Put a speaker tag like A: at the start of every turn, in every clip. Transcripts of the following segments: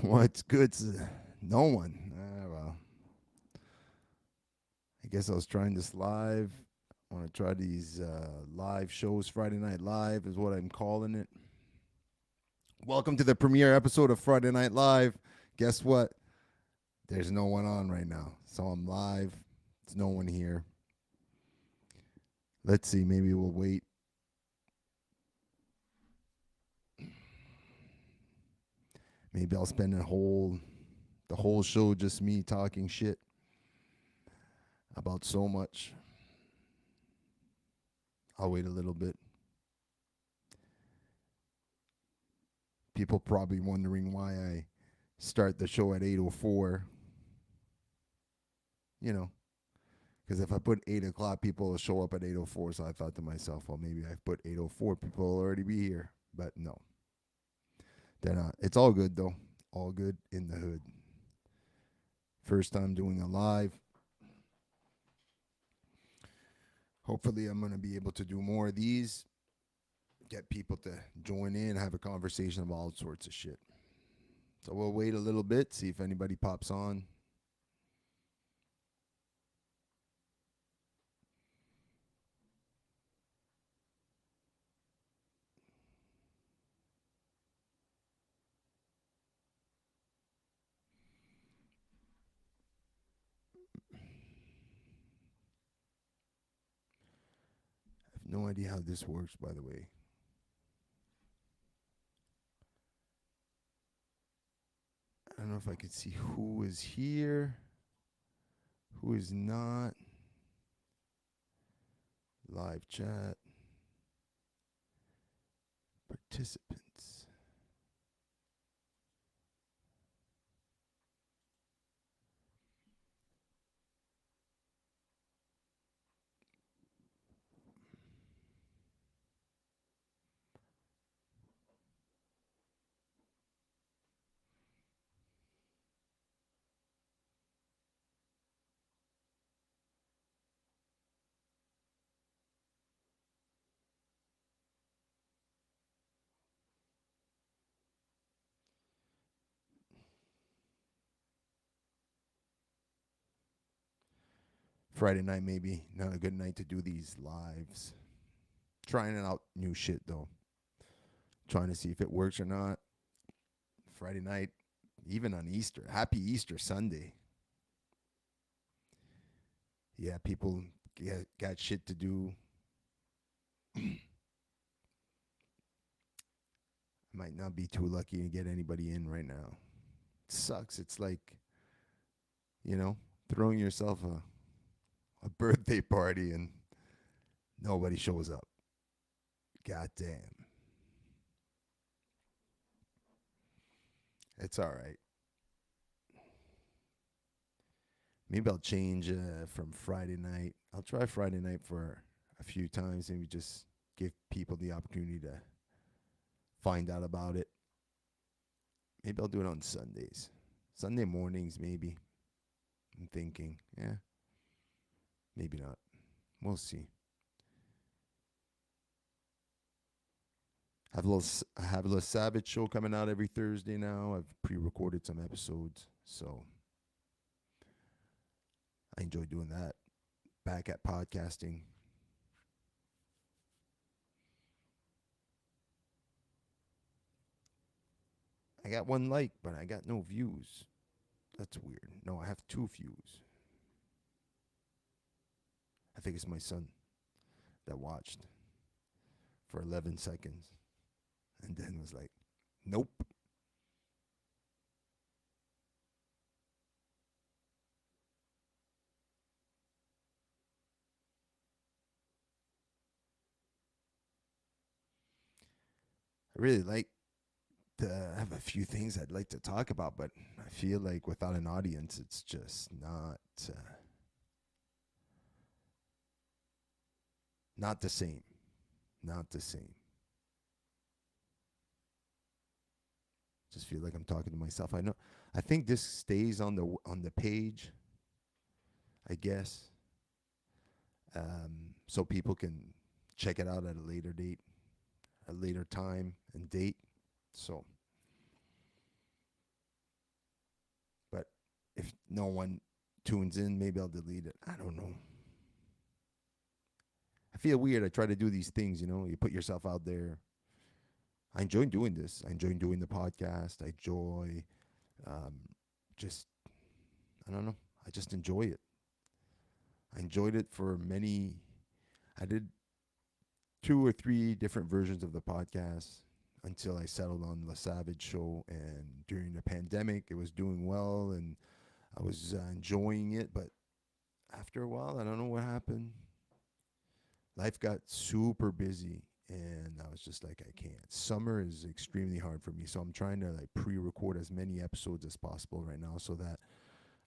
A: What's good? No one. Well, I guess I was trying this live. I want to try these live shows. Friday Night Live is what I'm calling it. Welcome to the premiere episode of Friday Night Live. Guess what? There's no one on right now. So I'm live. There's no one here. Let's see. Maybe we'll wait. Maybe I'll spend the whole show just me talking shit about so much. I'll wait a little bit. People probably wondering why I start the show at 8:04. You know, because if I put 8 o'clock, people will show up at 8:04. So I thought to myself, well, maybe I put 8:04, people will already be here. But no, they're not. It's all good though. All good in the hood. First time doing a live. Hopefully, I'm gonna be able to do more of these. Get people to join in, have a conversation about all sorts of shit. So we'll wait a little bit, see if anybody pops on. I have no idea how this works, by the way. I don't know if I can see who is here, who is not. Live chat. Participants. Friday night, maybe not a good night to do these lives. Trying out new shit though. Trying to see if it works or not. Friday night, even on Easter. Happy Easter Sunday. Yeah, people got shit to do. Might not be too lucky to get anybody in right now. It sucks. It's like, throwing yourself a birthday party and nobody shows up. God damn. It's all right. Maybe I'll change from Friday night. I'll try Friday night for a few times. Maybe just give people the opportunity to find out about it. Maybe I'll do it on Sundays. Sunday mornings, maybe. I'm thinking, yeah, maybe not. We'll see. I have a little Savage show coming out every Thursday now. I've pre-recorded some episodes, so I enjoy doing that. Back at podcasting. I got one like, but I got no views. That's weird. No, I have 2 views. I think it's my son that watched for 11 seconds and then was like, nope. I really like I have a few things I'd like to talk about, but I feel like without an audience, it's just not the same. Not the same. Just feel like I'm talking to myself. I know. I think this stays on the page. I guess, so people can check it out at a later date, a later time and date. So if no one tunes in, maybe I'll delete it. I don't know. I feel weird. I try to do these things, you put yourself out there. I enjoy doing this. I enjoy doing the podcast. I enjoy um, just, I don't know. I just enjoy it. I enjoyed it for many. I did two or three different versions of the podcast until I settled on the Savage Show. And during the pandemic, it was doing well and I was enjoying it. But after a while, I don't know what happened. Life got super busy and I was just like, I can't. Summer is extremely hard for me. So I'm trying to like pre-record as many episodes as possible right now so that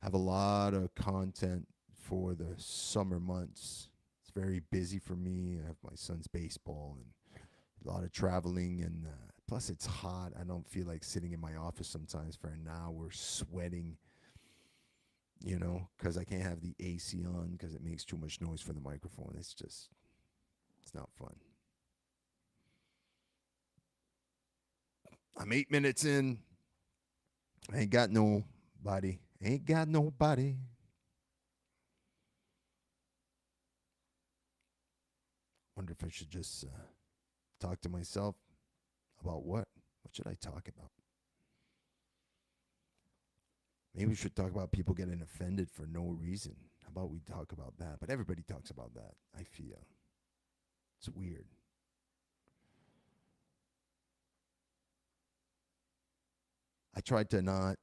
A: I have a lot of content for the summer months. It's very busy for me. I have my son's baseball and a lot of traveling, and plus it's hot. I don't feel like sitting in my office sometimes for an hour sweating, because I can't have the AC on because it makes too much noise for the microphone. It's not fun. I'm 8 minutes in. I ain't got nobody. Ain't got nobody. Wonder if I should just talk to myself about what? What should I talk about? Maybe we should talk about people getting offended for no reason. How about we talk about that? But everybody talks about that, I feel. It's weird. I tried to not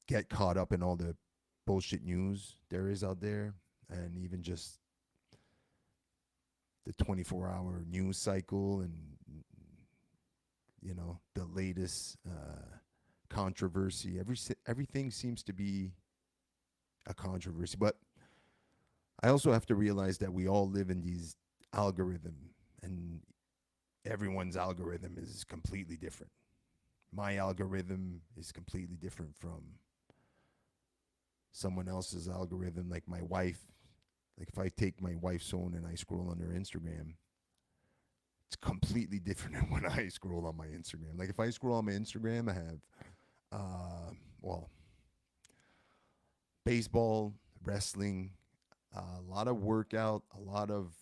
A: get caught up in all the bullshit news there is out there and even just the 24-hour news cycle and the latest controversy. Everything seems to be a controversy, but I also have to realize that we all live in these algorithm, and everyone's algorithm is completely different. My algorithm is completely different from someone else's algorithm. Like my wife, like if I take my wife's phone and I scroll on her Instagram, it's completely different than when I scroll on my Instagram. Like if I scroll on my Instagram, I have, well, baseball, wrestling, a lot of workout, a lot of,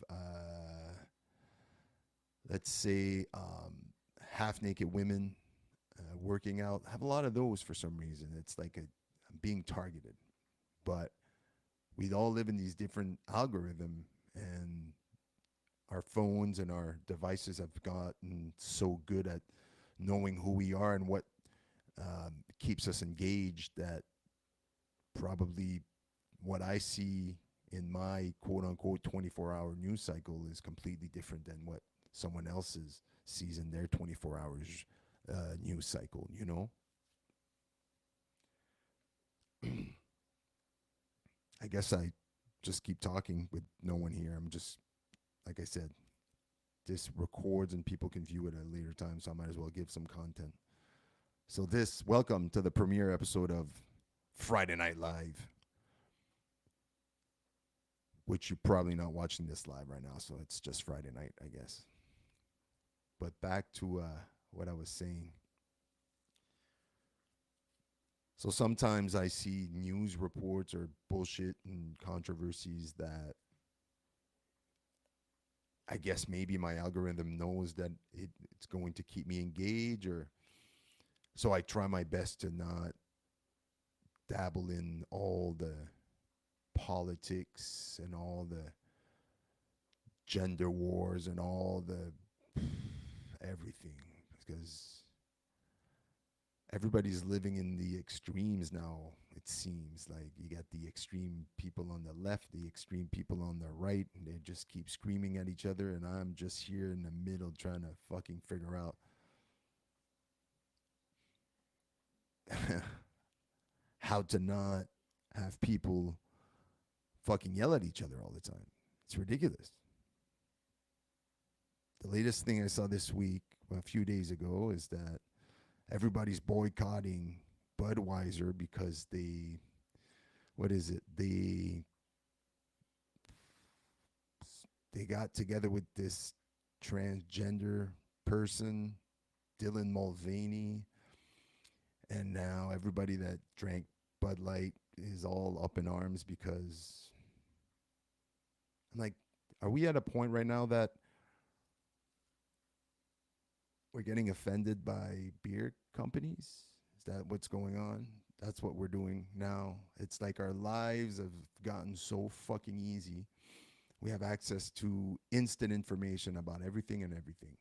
A: let's say, half naked women working out. I have a lot of those for some reason. It's like I'm being targeted. But we all live in these different algorithm, and our phones and our devices have gotten so good at knowing who we are and what keeps us engaged that probably what I see in my quote unquote 24-hour news cycle is completely different than what someone else's sees in their 24 hours news cycle. I guess I just keep talking with no one here. I'm just, like I said, this records and people can view it at a later time, so I might as well give some content. So welcome to the premiere episode of Friday Night Live, which you're probably not watching this live right now, so it's just Friday night, I guess. But back to what I was saying. So sometimes I see news reports or bullshit and controversies that I guess maybe my algorithm knows that it's going to keep me engaged, or so I try my best to not dabble in all the politics and all the gender wars and all the everything, because everybody's living in the extremes now. It seems like you got the extreme people on the left, the extreme people on the right, and they just keep screaming at each other, and I'm just here in the middle trying to fucking figure out how to not have people fucking yell at each other all the time. It's ridiculous. The latest thing I saw this week, a few days ago, is that everybody's boycotting Budweiser because what is it? They got together with this transgender person, Dylan Mulvaney, and now everybody that drank Bud Light is all up in arms because I'm like, are we at a point right now that we're getting offended by beer companies? Is that what's going on? That's what we're doing now. It's like our lives have gotten so fucking easy. We have access to instant information about everything and everything.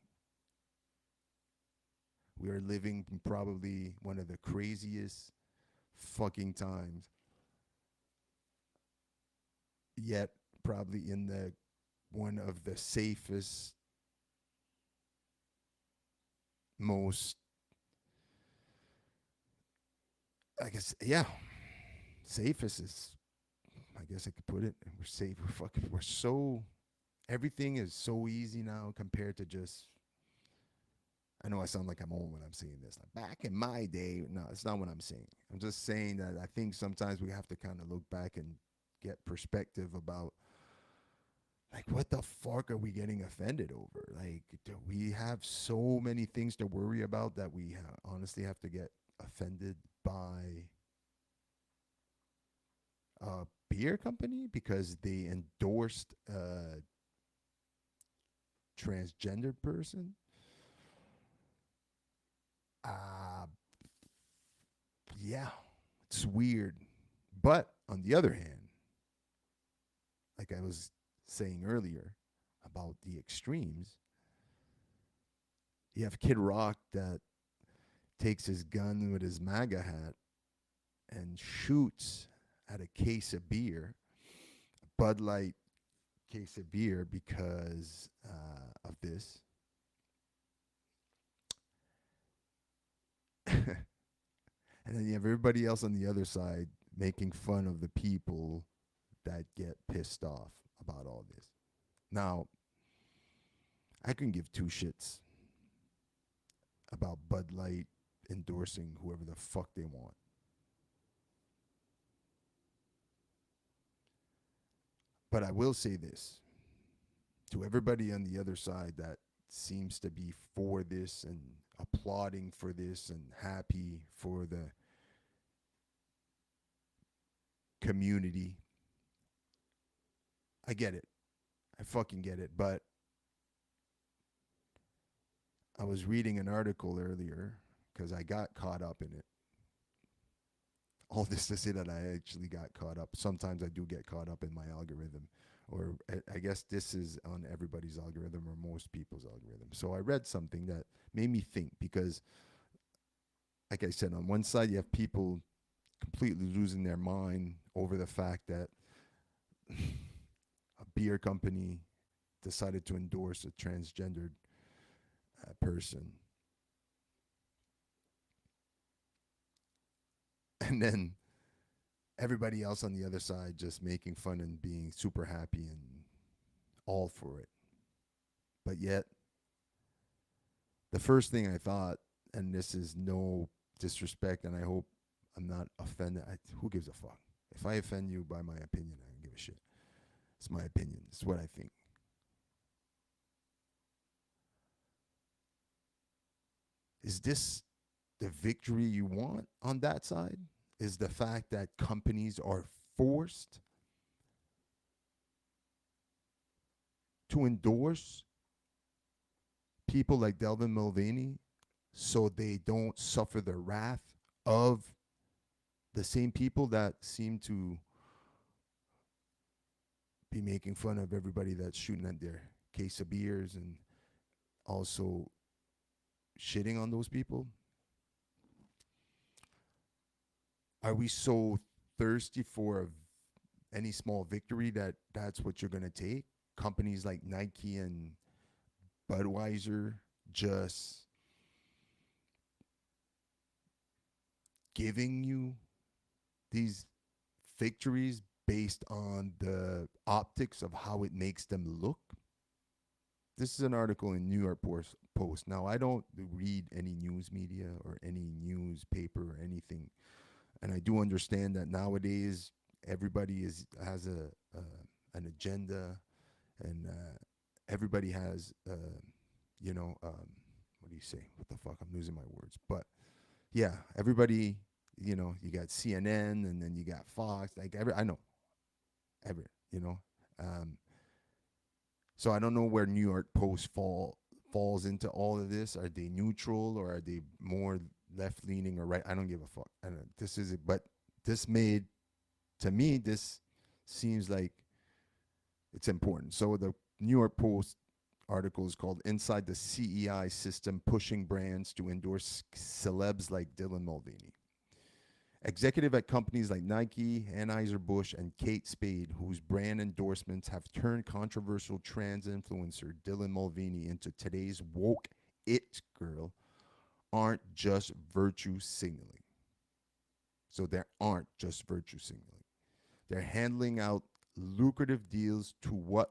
A: We are living in probably one of the craziest fucking times, yet probably in the one of the safest, most, I guess, yeah, safest is, I guess I could put it. We're safe. We're fucking, we're so, everything is so easy now compared to just, I know I sound like I'm old when I'm saying this. Like back in my day, no, it's not what I'm saying. I'm just saying that I think sometimes we have to kind of look back and get perspective about like what the fuck are we getting offended over? Like do we have so many things to worry about that we honestly have to get offended by a beer company because they endorsed a transgender person? Uh, yeah, it's weird. But on the other hand, like I was saying earlier about the extremes, you have Kid Rock that takes his gun with his MAGA hat and shoots at a case of beer, Bud Light case of beer, because of this. And then you have everybody else on the other side making fun of the people that get pissed off about all this. Now, I can give two shits about Bud Light endorsing whoever the fuck they want. But I will say this to everybody on the other side that seems to be for this and applauding for this and happy for the community. I get it. I fucking get it. But I was reading an article earlier because I got caught up in it. All this to say that I actually got caught up. Sometimes I do get caught up in my algorithm, or I guess this is on everybody's algorithm or most people's algorithm. So I read something that made me think because, like I said, on one side you have people completely losing their mind over the fact that a beer company decided to endorse a transgendered person. And then everybody else on the other side just making fun and being super happy and all for it. But yet, the first thing I thought, and this is no disrespect, and I hope I'm not offended. Who gives a fuck? If I offend you by my opinion, I don't give a shit. It's my opinion. It's what I think. Is this the victory you want on that side? Is the fact that companies are forced to endorse people like Delvin Mulvaney so they don't suffer the wrath of the same people that seem to be making fun of everybody that's shooting at their case of beers and also shitting on those people? Are we so thirsty for any small victory that that's what you're going to take? Companies like Nike and Budweiser just giving you these victories based on the optics of how it makes them look? This is an article in New York Post. Now, I don't read any news media or any newspaper or anything, and I do understand that nowadays everybody has a an agenda, and everybody has you know what do you say? What the fuck? I'm losing my words. But yeah, everybody You got CNN, and then you got Fox. Like I know every, you know. Um, so I don't know where New York Post falls into all of this. Are they neutral, or are they more left leaning or right? I don't give a fuck. I don't. This is it, but this made to me this seems like it's important. So the New York Post article is called "Inside the CEI System: Pushing Brands to Endorse Celebs Like Dylan Mulvaney." Executive at companies like Nike, Anheuser-Busch, and Kate Spade, whose brand endorsements have turned controversial trans influencer Dylan Mulvaney into today's woke it girl, aren't just virtue signaling. So they aren't just virtue signaling. They're handling out lucrative deals to what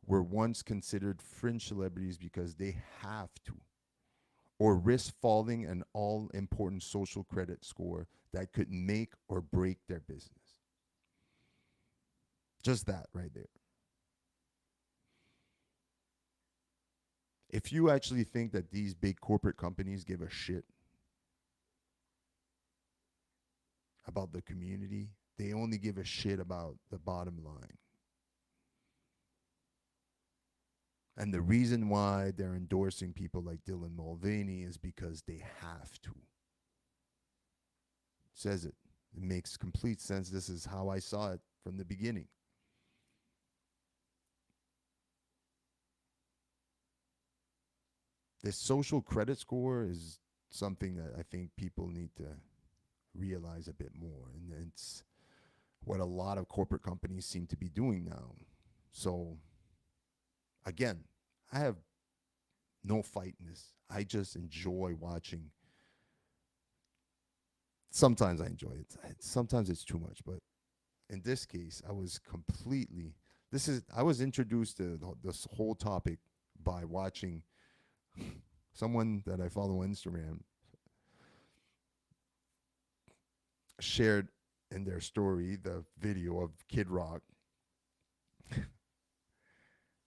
A: were once considered fringe celebrities because they have to, or risk falling an all important social credit score that could make or break their business. Just that right there. If you actually think that these big corporate companies give a shit about the community, they only give a shit about the bottom line. And the reason why they're endorsing people like Dylan Mulvaney is because they have to. Says it. It makes complete sense. This is how I saw it from the beginning. This social credit score is something that I think people need to realize a bit more. And it's what a lot of corporate companies seem to be doing now. So, again, I have no fight in this. I just enjoy watching. Sometimes I enjoy it. Sometimes it's too much. But in this case, I was completely. I was introduced to this whole topic by watching someone that I follow on Instagram shared in their story the video of Kid Rock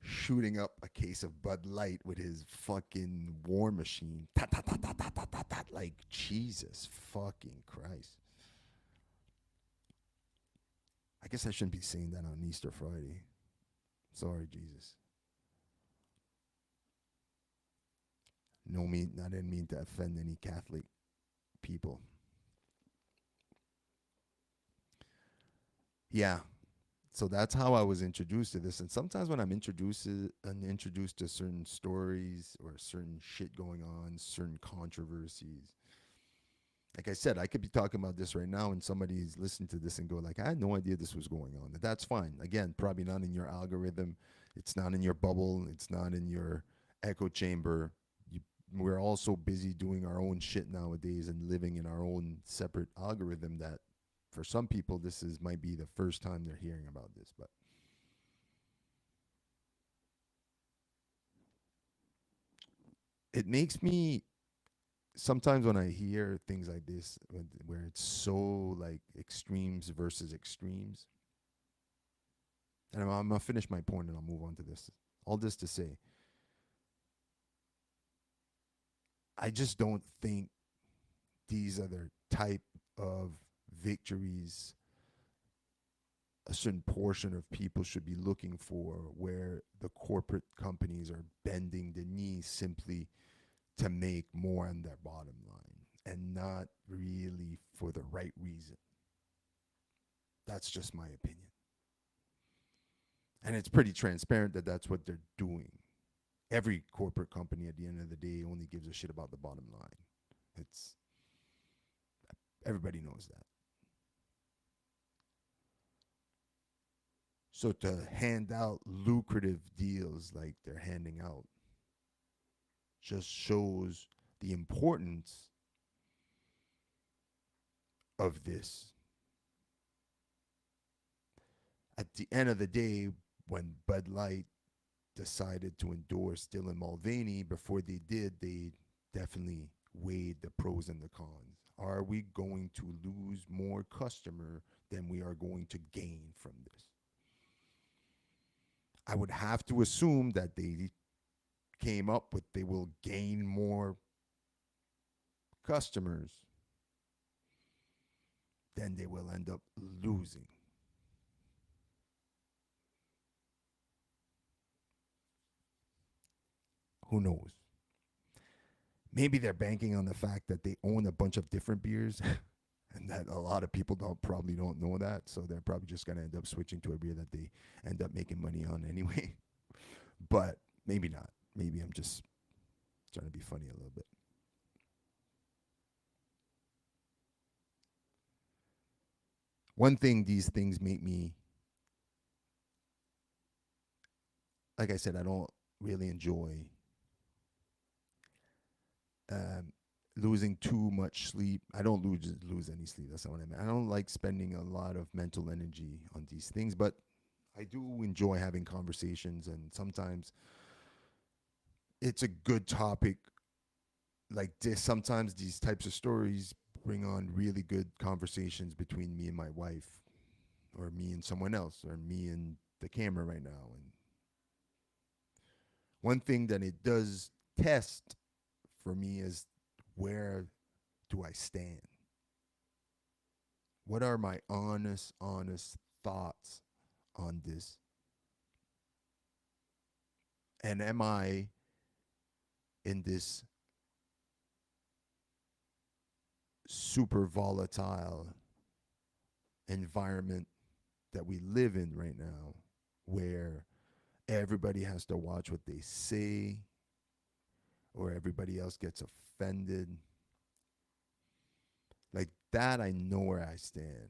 A: shooting up a case of Bud Light with his fucking war machine. Ta, ta, ta, ta, ta, ta, ta, ta, like, Jesus fucking Christ. I guess I shouldn't be saying that on Easter Friday. Sorry, Jesus. No, I didn't mean to offend any Catholic people. Yeah. So that's how I was introduced to this. And sometimes when I'm introduced to certain stories or certain shit going on, certain controversies, like I said, I could be talking about this right now and somebody's listening to this and go like, I had no idea this was going on. That's fine. Again, probably not in your algorithm. It's not in your bubble. It's not in your echo chamber. We're all so busy doing our own shit nowadays and living in our own separate algorithm that for some people this is might be the first time they're hearing about this. But it makes me sometimes when I hear things like this, where it's so like extremes versus extremes, and I'm gonna finish my point and I'll move on to this. All this to say, I just don't think these are the type of victories a certain portion of people should be looking for, where the corporate companies are bending the knee simply to make more on their bottom line and not really for the right reason. That's just my opinion. And it's pretty transparent that that's what they're doing. Every corporate company at the end of the day only gives a shit about the bottom line. It's everybody knows that. So to hand out lucrative deals like they're handing out just shows the importance of this. At the end of the day, when Bud Light decided to endorse Dylan Mulvaney, before they did, they definitely weighed the pros and the cons. Are we going to lose more customer than we are going to gain from this? I would have to assume that they came up with they will gain more customers then they will end up losing. Who knows? Maybe they're banking on the fact that they own a bunch of different beers and that a lot of people don't know that, so they're probably just going to end up switching to a beer that they end up making money on anyway. But maybe not. Maybe I'm just trying to be funny a little bit. One thing these things make me, like I said, I don't really enjoy um, losing too much sleep. I don't lose any sleep. That's not what I meant. I don't like spending a lot of mental energy on these things, but I do enjoy having conversations, and sometimes it's a good topic like this. Sometimes these types of stories bring on really good conversations between me and my wife, or me and someone else, or me and the camera right now. And one thing that it does test for me is, where do I stand? What are my honest thoughts on this? And am I in this super volatile environment that we live in right now, where everybody has to watch what they say, or everybody else gets offended? Like that, I know where I stand.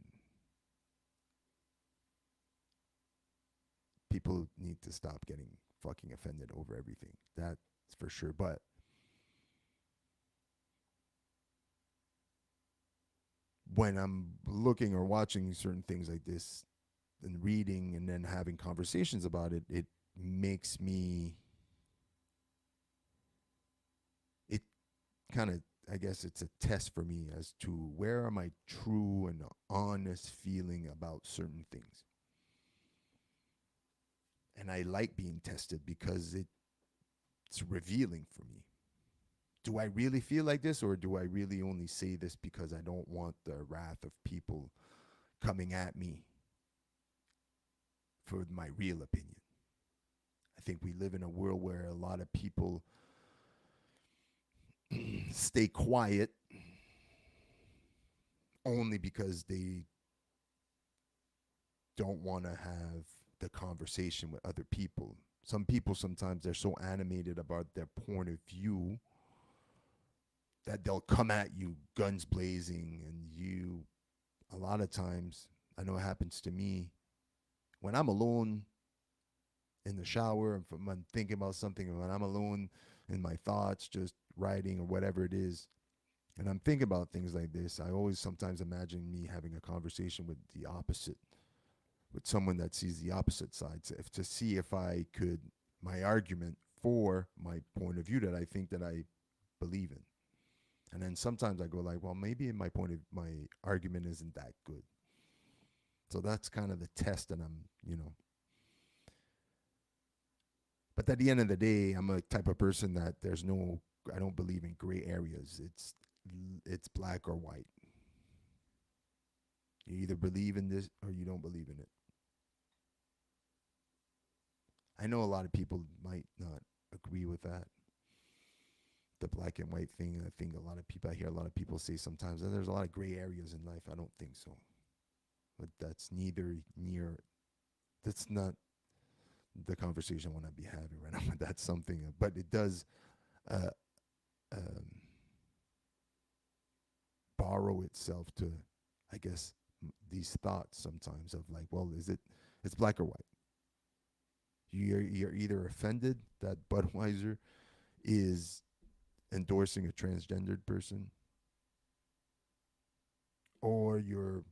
A: People need to stop getting fucking offended over everything. That's for sure. But when I'm looking or watching certain things like this and reading and then having conversations about it, it makes me, it kind of, I guess it's a test for me as to where am I true and honest feeling about certain things. And I like being tested because it's revealing for me. Do I really feel like this, or do I really only say this because I don't want the wrath of people coming at me for my real opinion? I think we live in a world where a lot of people stay quiet only because they don't want to have the conversation with other people. Some people sometimes they're so animated about their point of view that they'll come at you guns blazing, and you, a lot of times, I know it happens to me when I'm alone in the shower, if I'm thinking about something, and when I'm alone in my thoughts, just writing or whatever it is, and I'm thinking about things like this, I always sometimes imagine me having a conversation with the opposite, with someone that sees the opposite side, to see if I could, my argument for my point of view that I think that I believe in. And then sometimes I go like, well, maybe in my argument isn't that good. So that's kind of the test that I'm. But at the end of the day, I'm a type of person that I don't believe in gray areas. It's black or white. You either believe in this or you don't believe in it. I know a lot of people might not agree with that, the black and white thing. I hear a lot of people say sometimes that there's a lot of gray areas in life. I don't think so. But that's not the conversation I want to be having right now. That's something, but it does uh, um, borrow itself to, I guess, these thoughts sometimes of like, well, it's black or white. You're either offended that Budweiser is endorsing a transgendered person, or you're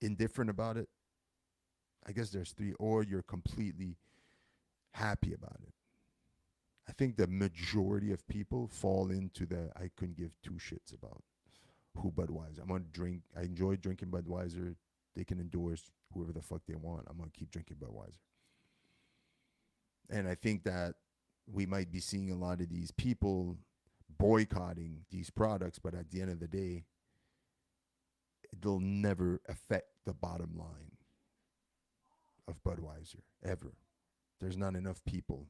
A: indifferent about it. I guess there's three, or you're completely happy about it. I think the majority of people fall into the I couldn't give two shits about who Budweiser. I'm gonna drink. I enjoy drinking Budweiser. They can endorse whoever the fuck they want. I'm gonna keep drinking Budweiser. And I think that we might be seeing a lot of these people boycotting these products, but at the end of the day, it'll never affect the bottom line of Budweiser ever. There's not enough people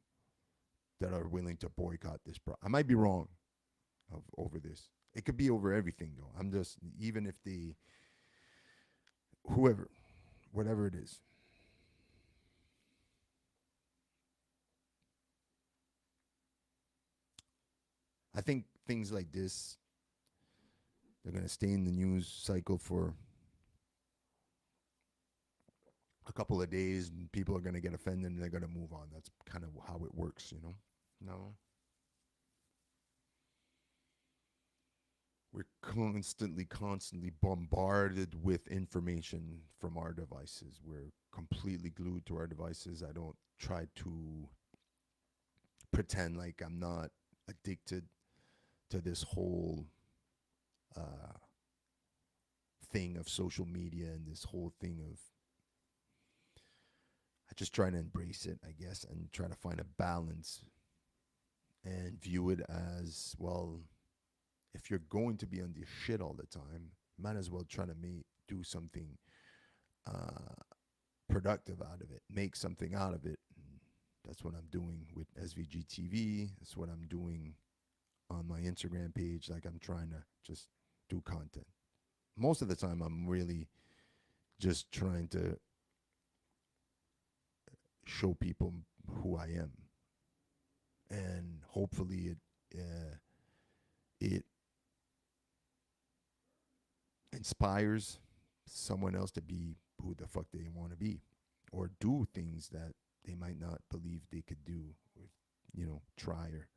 A: that are willing to boycott this. I might be wrong over this. It could be over everything though. I'm just even if the whoever, whatever it is. I think things like this they're going to stay in the news cycle for a couple of days, and people are going to get offended, and they're going to move on. That's kind of how it works, you know. No, we're constantly bombarded with information from our devices. We're completely glued to our devices. I don't try to pretend like I'm not addicted to this whole uh, thing of social media and this whole thing of I just try to embrace it, I guess, and try to find a balance and view it as well. If you're going to be on this shit all the time, might as well try to do something uh, productive out of it, make something out of it. And that's what I'm doing with SVG TV. That's what I'm doing on my Instagram page. Like I'm trying to just do content. Most of the time, I'm really just trying to show people who I am, and hopefully it inspires someone else to be who the fuck they want to be, or do things that they might not believe they could do, or try. Or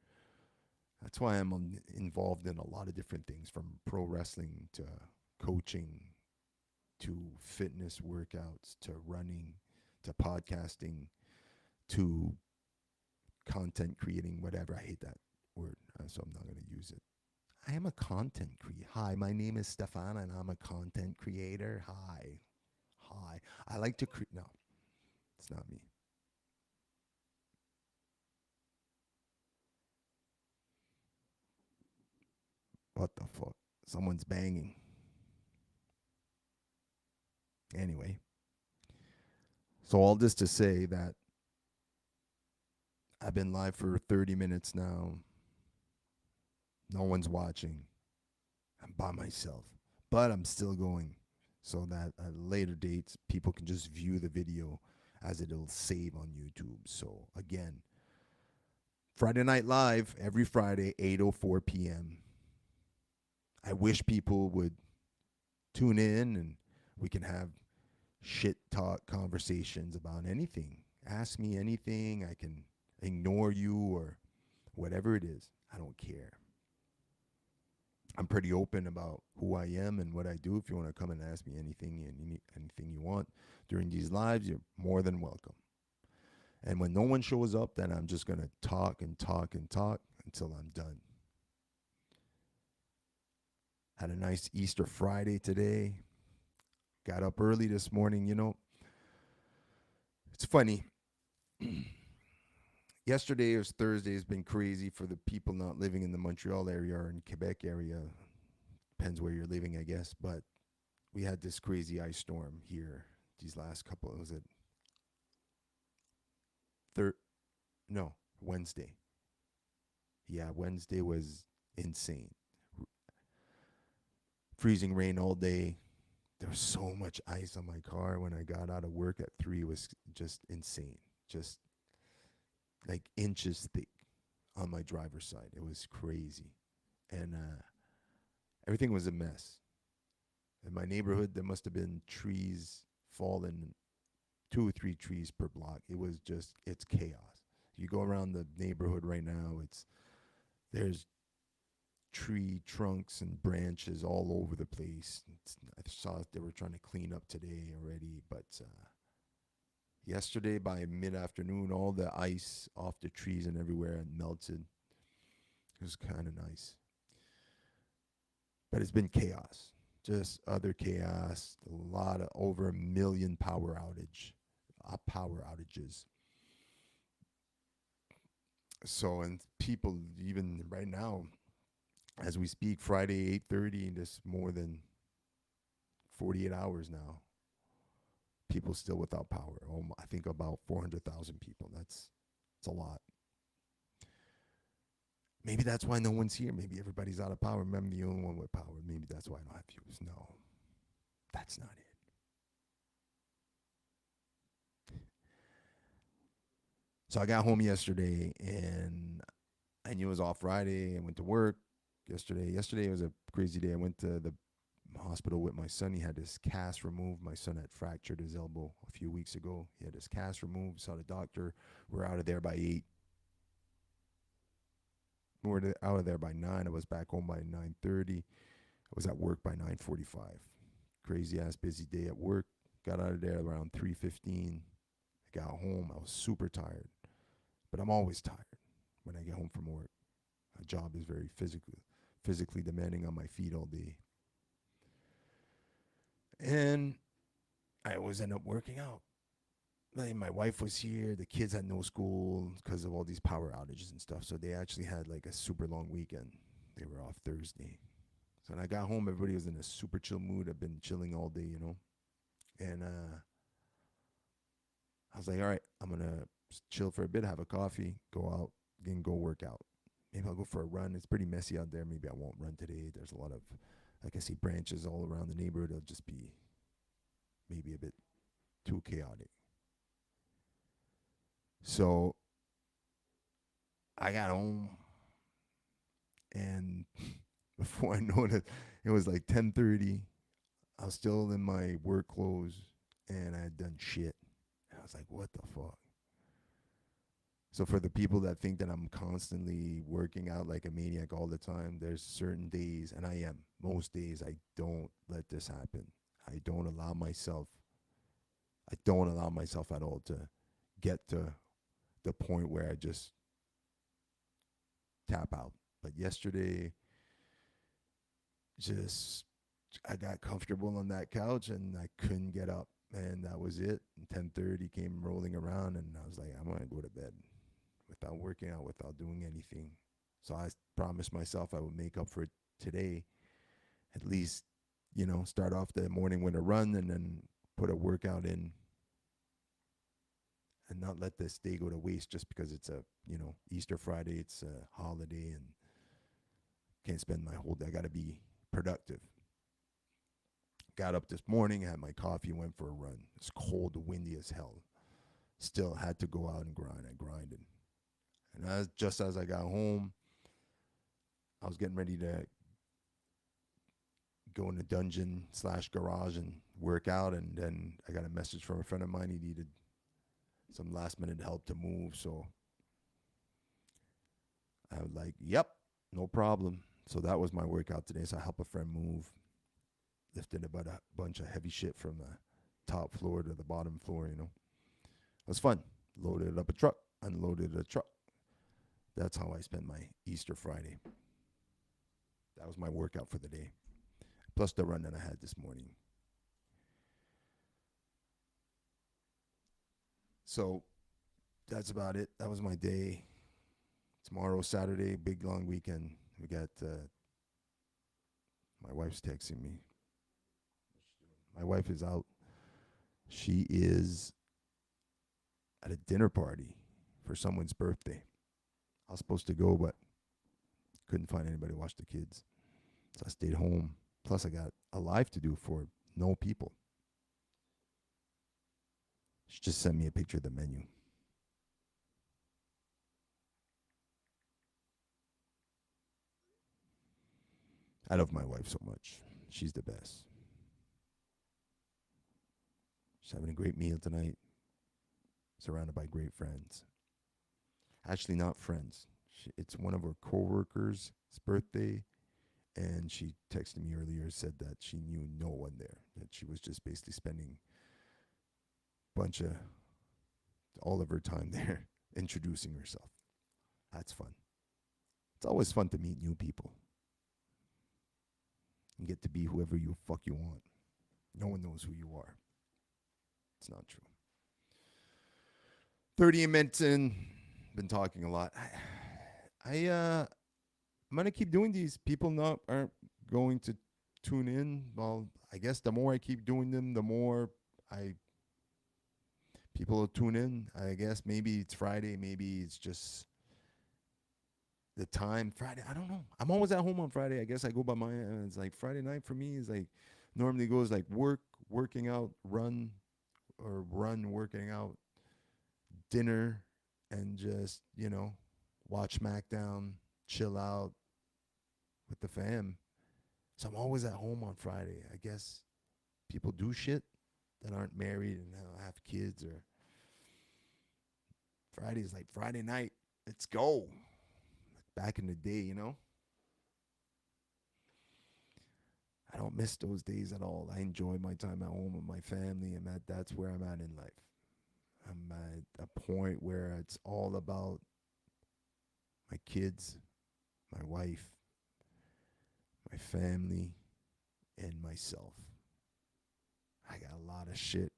A: that's why I'm involved in a lot of different things, from pro wrestling to coaching to fitness workouts to running to podcasting to content creating, whatever. I hate that word, so I'm not going to use it. I am a content creator. Hi, my name is Stefan, and I'm a content creator. Hi. Hi. I like to create. No, it's not me. What the fuck? Someone's banging. Anyway, so all this to say that I've been live for 30 minutes now. No one's watching. I'm by myself, but I'm still going so that at later dates, people can just view the video as it'll save on YouTube. So again, Friday Night Live every Friday, 8:04 p.m. I wish people would tune in and we can have shit talk conversations about anything. Ask me anything. I can ignore you or whatever it is. I don't care. I'm pretty open about who I am and what I do. If you want to come and ask me anything and anything you want during these lives, you're more than welcome. And when no one shows up, then I'm just going to talk and talk and talk until I'm done. Had a nice Easter Friday today. Got up early this morning, It's funny. Yesterday was Thursday has been crazy for the people not living in the Montreal area or in Quebec area. Depends where you're living, I guess. But we had this crazy ice storm here these last couple. Was it third? No, Wednesday. Yeah, Wednesday was insane. Freezing rain all day. There was so much ice on my car when I got out of work at 3. It was just insane. Just like inches thick on my driver's side. It was crazy. And everything was a mess. In my neighborhood, there must have been trees fallen, 2 or 3 trees per block. It was just, it's chaos. You go around the neighborhood right now, there's tree trunks and branches all over the place. I saw they were trying to clean up today already, but yesterday by mid-afternoon, all the ice off the trees and everywhere had melted. It was kind of nice. But it's been chaos. Just other chaos. A lot of over 1 million power outages. So, and people even right now, as we speak, Friday 8:30, there's more than 48 hours now, people still without power. I think about 400,000 people. That's a lot. Maybe that's why no one's here. Maybe everybody's out of power. Remember, the only one with power. Maybe that's why I don't have views. No, that's not it. So I got home yesterday and I knew it was off Friday. I went to work yesterday. Yesterday was a crazy day. I went to the hospital with my son. He had his cast removed. My son had fractured his elbow a few weeks ago. He had his cast removed. Saw the doctor. We're out of there by 8. We were out of there by 9. I was back home by 9:30. I was at work by 9:45. Crazy ass busy day at work. Got out of there around 3:15. I got home. I was super tired, but I'm always tired when I get home from work. My job is very physically demanding on my feet all day. And I always end up working out. Like my wife was here. The kids had no school because of all these power outages and stuff. So they actually had like a super long weekend. They were off Thursday. So when I got home, everybody was in a super chill mood. I've been chilling all day, And I was like, all right, I'm going to chill for a bit, have a coffee, go out, and go work out. Maybe I'll go for a run. It's pretty messy out there. Maybe I won't run today. There's a lot of, like I see branches all around the neighborhood. It'll just be maybe a bit too chaotic. So I got home, and before I know it was like 10:30. I was still in my work clothes, and I had done shit. And I was like, what the fuck? So for the people that think that I'm constantly working out like a maniac all the time, there's certain days, and I am. Most days I don't let this happen. I don't allow myself at all to get to the point where I just tap out. But yesterday, just I got comfortable on that couch and I couldn't get up, and that was it. And 10:30 came rolling around, and I was like, I'm gonna go to bed without working out, without doing anything. So I promised myself I would make up for it today. At least, start off the morning with a run and then put a workout in, and not let this day go to waste just because it's Easter Friday, it's a holiday, and can't spend my whole day. I got to be productive. Got up this morning, had my coffee, went for a run. It's cold, windy as hell. Still had to go out and grind. I grinded. And just as I got home, I was getting ready to go in the dungeon/garage and work out. And then I got a message from a friend of mine. He needed some last minute help to move. So I was like, yep, no problem. So that was my workout today. So I helped a friend move, lifted about a bunch of heavy shit from the top floor to the bottom floor, It was fun. Loaded up a truck, unloaded a truck. That's how I spent my Easter Friday. That was my workout for the day, plus the run that I had this morning. So that's about it. That was my day. Tomorrow, Saturday, big long weekend. We got, my wife's texting me. My wife is out. She is at a dinner party for someone's birthday. I was supposed to go, but couldn't find anybody to watch the kids. So I stayed home. Plus, I got a live to do for no people. She just sent me a picture of the menu. I love my wife so much. She's the best. She's having a great meal tonight, surrounded by great friends. Actually, not friends. It's one of her coworkers' birthday, and she texted me earlier, said that she knew no one there, that she was just basically spending bunch of all of her time there introducing herself. That's fun. It's always fun to meet new people and get to be whoever you fuck you want. No one knows who you are. It's not true. 30 minutes in, been talking a lot. I'm gonna keep doing these. People aren't going to tune in. Well, I guess the more I keep doing them, the more I people will tune in. I guess maybe it's Friday, maybe it's just the time. Friday, I don't know. I'm always at home on Friday. I guess I go by my. It's like Friday night for me is like normally goes like working out, run, working out, dinner, and just watch SmackDown, chill out with the fam. So I'm always at home on Friday. I guess people do shit that aren't married and have kids, or Friday's like Friday night. Let's go. Back in the day. I don't miss those days at all. I enjoy my time at home with my family, and that's where I'm at in life. I'm at a point where it's all about my kids, my wife, my family, and myself. I got a lot of shit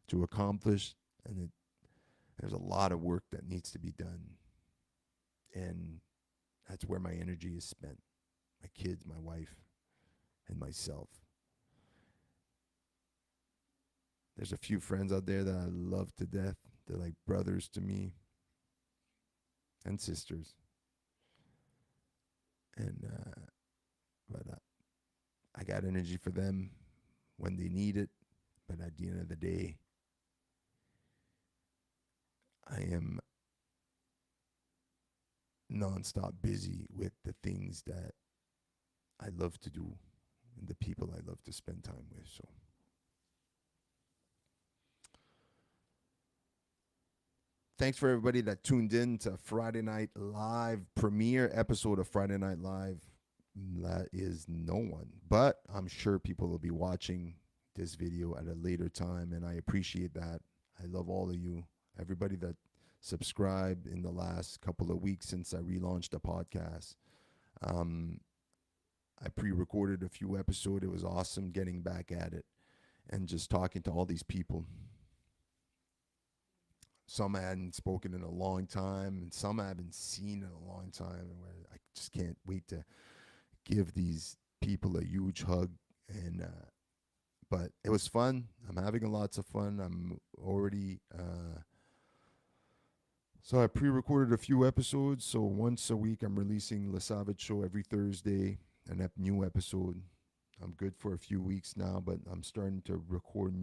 A: to accomplish, and there's a lot of work that needs to be done. And that's where my energy is spent. My kids, my wife, and myself. There's a few friends out there that I love to death. They're like brothers to me and sisters. And but I got energy for them when they need it. But at the end of the day, I am nonstop busy with the things that I love to do and the people I love to spend time with. So thanks for everybody that tuned in to Friday Night Live, premiere episode of Friday Night Live. That is no one, but I'm sure people will be watching this video at a later time, and I appreciate that. I love all of you, everybody that subscribed in the last couple of weeks since I relaunched the podcast. I pre-recorded a few episodes. It was awesome getting back at it and just talking to all these people. Some I hadn't spoken in a long time, and some I haven't seen in a long time. And where I just can't wait to give these people a huge hug. And but it was fun. I'm having lots of fun. I'm already so I pre-recorded a few episodes. So once a week, I'm releasing Le Savage Show every Thursday, an new episode. I'm good for a few weeks now, but I'm starting to record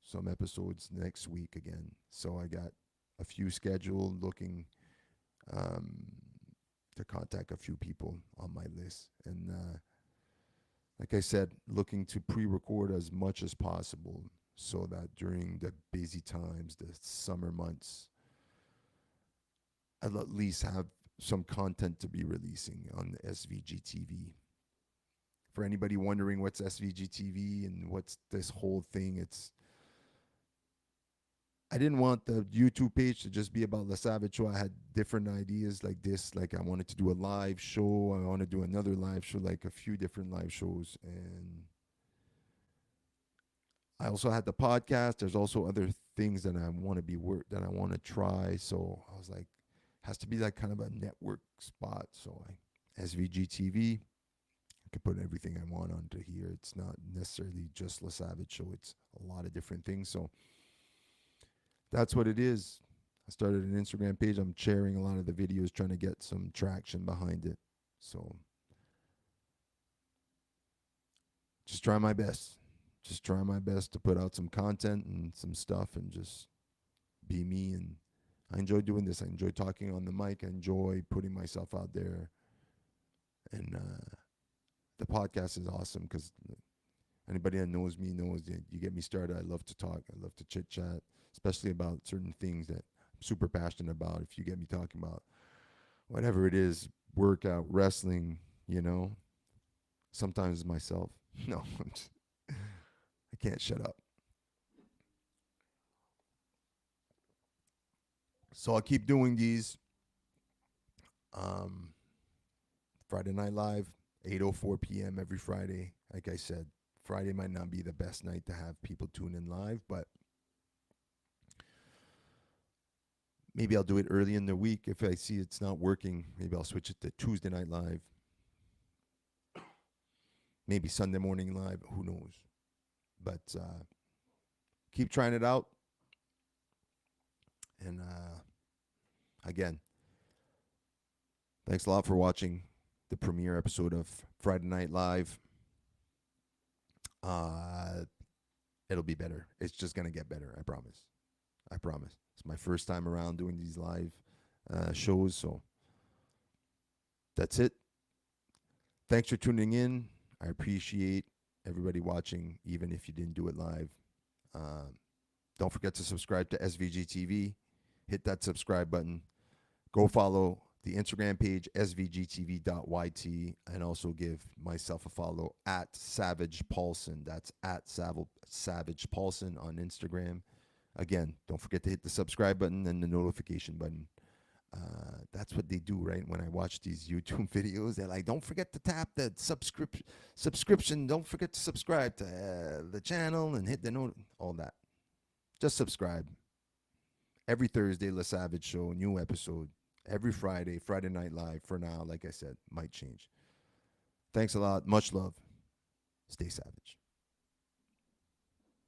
A: some episodes next week again. So I got a few scheduled, looking to contact a few people on my list. And like I said, looking to pre-record as much as possible so that during the busy times, the summer months, I'll at least have some content to be releasing on the SVG TV. For anybody wondering what's SVG TV and what's this whole thing, I didn't want the YouTube page to just be about La Savage Show. I had different ideas like this. Like I wanted to do a live show. I want to do another live show, like a few different live shows. And I also had the podcast. There's also other things that I want to that I want to try. So I was like, has to be like kind of a network spot. So SVG TV, I could put everything I want onto here. It's not necessarily just La Savage Show. It's a lot of different things. So that's what it is. I started an Instagram page. I'm sharing a lot of the videos, trying to get some traction behind it. So just try my best. Just try my best to put out some content and some stuff and just be me. And I enjoy doing this. I enjoy talking on the mic. I enjoy putting myself out there. And the podcast is awesome because anybody that knows me knows that you get me started. I love to talk. I love to chit chat, especially about certain things that I'm super passionate about. If you get me talking about whatever it is, workout, wrestling, sometimes myself. No, I can't shut up. So I'll keep doing these. Friday Night Live, 8:04 p.m. every Friday. Like I said, Friday might not be the best night to have people tune in live, but maybe I'll do it early in the week. If I see it's not working, maybe I'll switch it to Tuesday Night Live. Maybe Sunday morning live. Who knows? But keep trying it out. And again, thanks a lot for watching the premiere episode of Friday Night Live. It'll be better. It's just going to get better. I promise. I promise. It's my first time around doing these live shows. So that's it. Thanks for tuning in. I appreciate everybody watching, even if you didn't do it live. Don't forget to subscribe to SVG TV. Hit that subscribe button. Go follow the Instagram page, svgtv.yt, and also give myself a follow at Savage Paulson. That's at Savage Paulson on Instagram. Again, don't forget to hit the subscribe button and the notification button. That's what they do, right? When I watch these YouTube videos, they're like, don't forget to tap the subscription. Don't forget to subscribe to the channel and hit the note, all that. Just subscribe. Every Thursday, Le Savage Show, new episode. Every Friday, Friday Night Live. For now, like I said, might change. Thanks a lot. Much love. Stay savage.